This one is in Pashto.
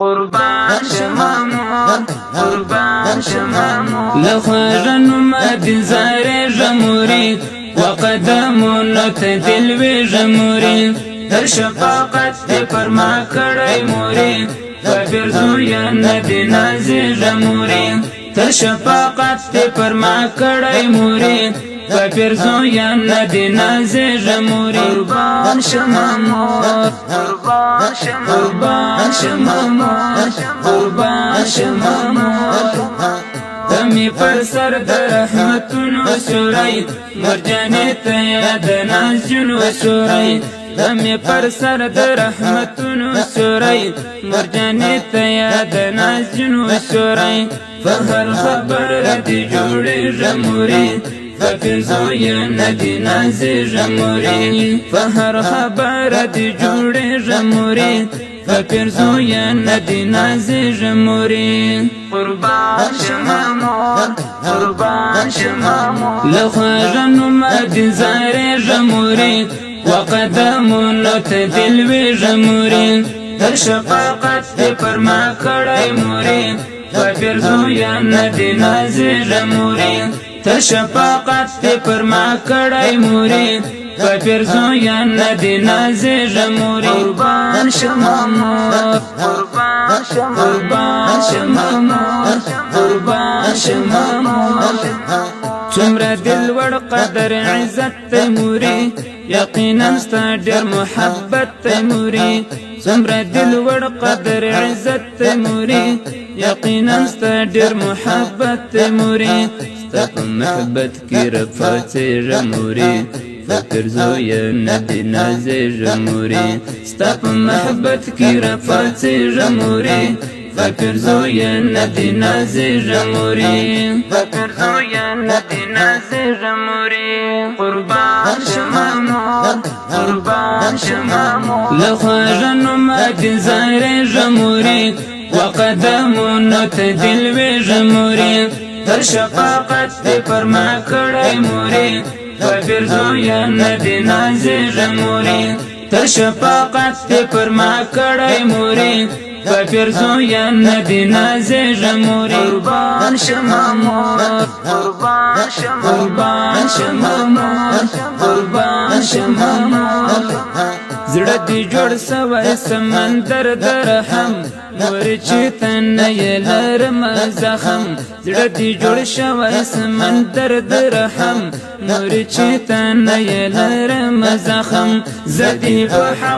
قربان شمامور قربان شمامور لخوارن مد زار جمهوری وقدمونو تدلوی جمهوری در شفاقت دی پر ما کڑی موری فبرزوی ندی نازی جمهوری در شفاقت دی پر ما کڑی موری فبرزوی ندی نازی جمهوری قربان شمامور قربان شمامور قربان شمامور تمی پر سر در رحمتونو سوری مرجانی تیاد نازجنو سوری تمی پر سر در رحمتونو سوری مرجانی تیاد نازجنو سوری فهر خبر ردی جوڑی جمهوری فبرزوی ندی نازی جمهوری فهر خبر دی جوڑی جمهوری فبرزوی ندی نازی جمهوری قربان شمامور قربان شمامور لخوارنو مدی زار جمهوری وقدمونو تدلوی جمهوری در شفاقت دی پر ما کڑی موری فبرزوی ندی نازی جمهوری تر شفاقت دی پر ما کڑی موری فبرزوی ندی نازی جمهوری قربان شمامور قربان شمامور قربان شمامور څومره دل ور قدر عزت تیموری یقینا ستا ډیر محبت تیموری څومره دل ور قدر عزت تیموری یقینا ستا ډیر محبت تیموری ستا په محبت کې رفعت جمهوری فبرزوی ندی نازی جمهوری ستا په محبت کې رفعت جمهوری فبرزوی ندی نازی جمهوری فبرزوی ندی نازی جمهوری قربان شمامور قربان شمامور لخوارنو مد زار جمهوری وقدمونو تدلوی جمهوری در شفاقت دی پر ما کڑی موری فبرزوی ندی نازی جمهوری در شفاقت دی پر ما کڑی موری فبرزوی ندی نازی جمهوری قربان شمامور قربان شمامور قربان شمامور زړه دی جوړ سوی سمندر درهم نور چې تنه لرم زخم زړه دی جوړ شوی سمندر درهم نور چې تنه لرم زخم زدی په حق